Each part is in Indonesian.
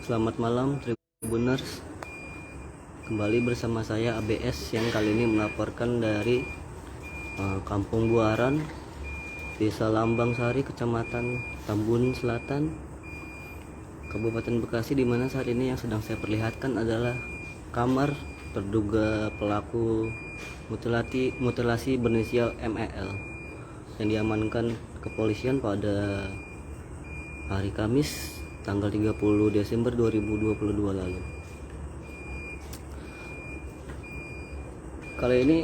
Selamat malam Tribuners. Kembali bersama saya ABS yang kali ini melaporkan dari Kampung Buaran, Desa Lambang Sari, Kecamatan Tambun Selatan, Kabupaten Bekasi, di mana saat ini yang sedang saya perlihatkan adalah kamar terduga pelaku mutilasi berinisial MEL yang diamankan kepolisian pada hari Kamis tanggal 30 Desember 2022 lalu. Kali ini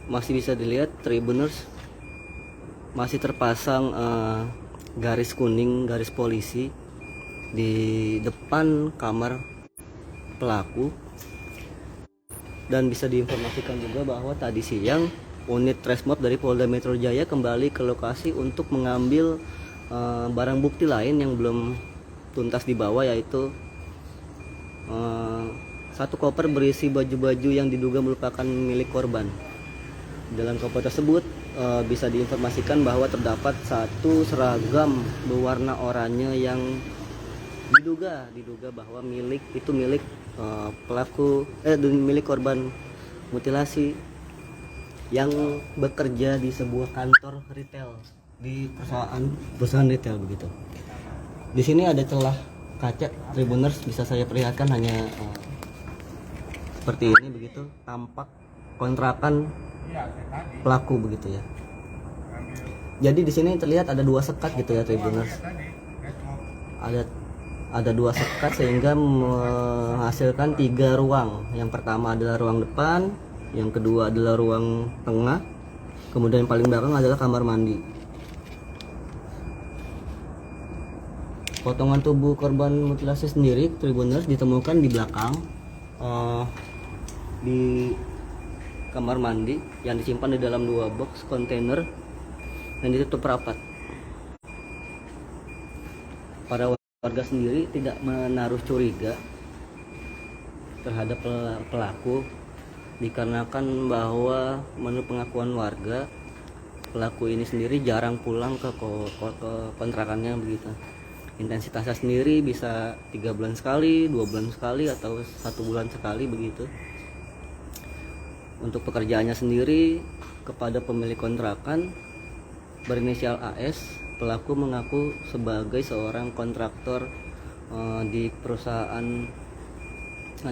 masih bisa dilihat Tribuners, masih terpasang garis kuning, garis polisi di depan kamar pelaku. Dan bisa diinformasikan juga bahwa tadi siang unit Resmob dari Polda Metro Jaya kembali ke lokasi untuk mengambil barang bukti lain yang belum tuntas dibawa, yaitu satu koper berisi baju-baju yang diduga merupakan milik korban. Dalam koper tersebut bisa diinformasikan bahwa terdapat satu seragam berwarna oranye yang diduga bahwa milik milik korban mutilasi yang bekerja di sebuah kantor retail, di perusahaan retail begitu. Di sini ada celah kaca, Tribuners, bisa saya perlihatkan hanya seperti ini begitu, tampak kontrakan pelaku begitu ya. Jadi di sini terlihat ada dua sekat gitu ya, Tribuners. Ada dua sekat sehingga menghasilkan 3 ruang. Yang pertama adalah ruang depan, yang kedua adalah ruang tengah, kemudian yang paling belakang adalah kamar mandi. Potongan tubuh korban mutilasi sendiri, Tribuners, ditemukan di belakang di kamar mandi yang disimpan di dalam 2 box kontainer dan ditutup rapat. Para warga sendiri tidak menaruh curiga terhadap pelaku, dikarenakan bahwa menurut pengakuan warga, pelaku ini sendiri jarang pulang ke kontrakannya begitu. Intensitasnya sendiri bisa 3 bulan sekali, 2 bulan sekali, atau 1 bulan sekali begitu. Untuk pekerjaannya sendiri, kepada pemilik kontrakan berinisial AS, pelaku mengaku sebagai seorang kontraktor di perusahaan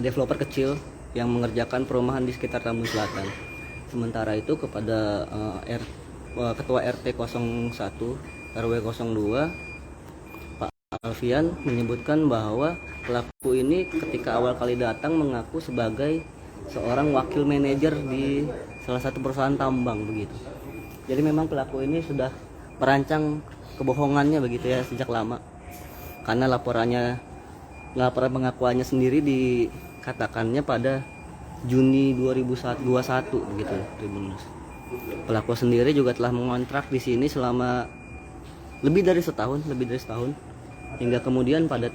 developer kecil yang mengerjakan perumahan di sekitar Tambun Selatan. Sementara itu kepada Ketua RT 01 RW 02 Alfian menyebutkan bahwa pelaku ini ketika awal kali datang mengaku sebagai seorang wakil manajer di salah satu perusahaan tambang begitu. Jadi memang pelaku ini sudah merancang kebohongannya begitu ya sejak lama. Karena laporan pengakuannya sendiri dikatakannya pada Juni 2021 begitu, Tribuners. Pelaku sendiri juga telah mengontrak di sini selama lebih dari setahun. Hingga kemudian pada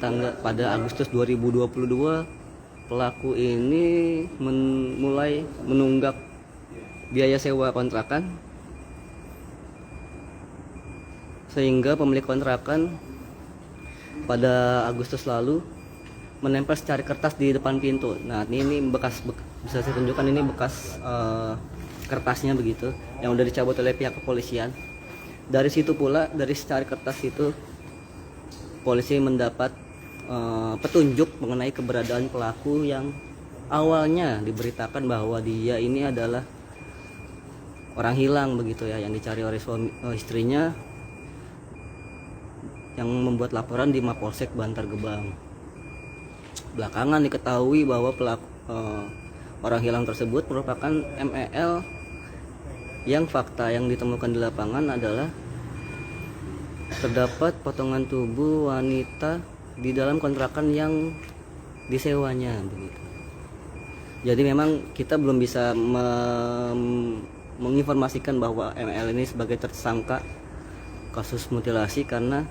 Agustus 2022 pelaku ini mulai menunggak biaya sewa kontrakan, sehingga pemilik kontrakan pada Agustus lalu menempel secari kertas di depan pintu. Nah, ini bekas bisa saya tunjukkan, ini bekas kertasnya begitu yang udah dicabut oleh pihak kepolisian. Dari situ pula, dari secari kertas itu, polisi mendapat petunjuk mengenai keberadaan pelaku yang awalnya diberitakan bahwa dia ini adalah orang hilang begitu ya, yang dicari oleh istrinya, yang membuat laporan di Mapolsek Bantar Gebang. Belakangan diketahui bahwa pelaku orang hilang tersebut merupakan MEL, yang fakta yang ditemukan di lapangan adalah terdapat potongan tubuh wanita di dalam kontrakan yang disewanya begitu. Jadi memang kita belum bisa menginformasikan bahwa ML ini sebagai tersangka kasus mutilasi karena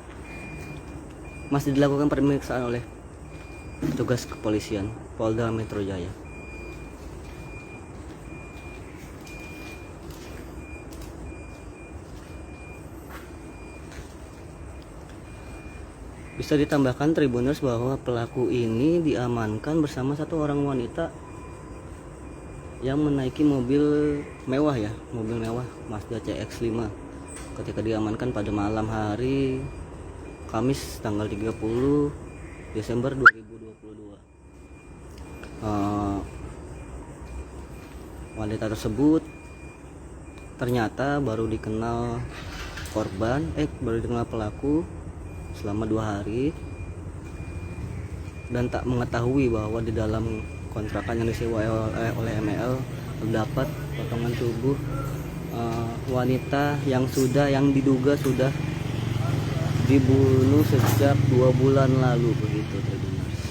masih dilakukan pemeriksaan oleh petugas kepolisian Polda Metro Jaya. Bisa ditambahkan Tribuners bahwa pelaku ini diamankan bersama satu orang wanita yang menaiki mobil mewah ya, mobil mewah Mazda CX-5 ketika diamankan pada malam hari Kamis tanggal 30 Desember 2022. Wanita tersebut ternyata baru dikenal pelaku selama 2 hari dan tak mengetahui bahwa di dalam kontrakan yang disewa oleh ML terdapat potongan tubuh wanita yang diduga sudah dibunuh sejak 2 bulan lalu begitu Tribuners.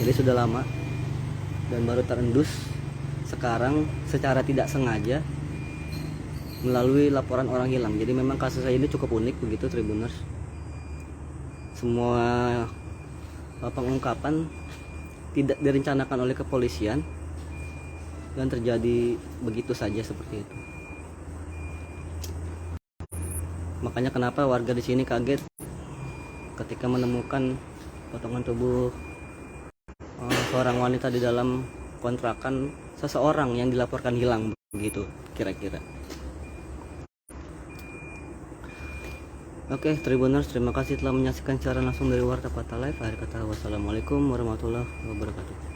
Jadi sudah lama dan baru terendus sekarang secara tidak sengaja melalui laporan orang hilang. Jadi memang kasus ini cukup unik begitu Tribuners. Semua pengungkapan tidak direncanakan oleh kepolisian dan terjadi begitu saja seperti itu. Makanya kenapa warga di sini kaget ketika menemukan potongan tubuh seorang wanita di dalam kontrakan seseorang yang dilaporkan hilang begitu kira-kira. Oke, Tribuners, terima kasih telah menyaksikan siaran langsung dari Warta Kota Live. Akhir kata, wassalamualaikum warahmatullahi wabarakatuh.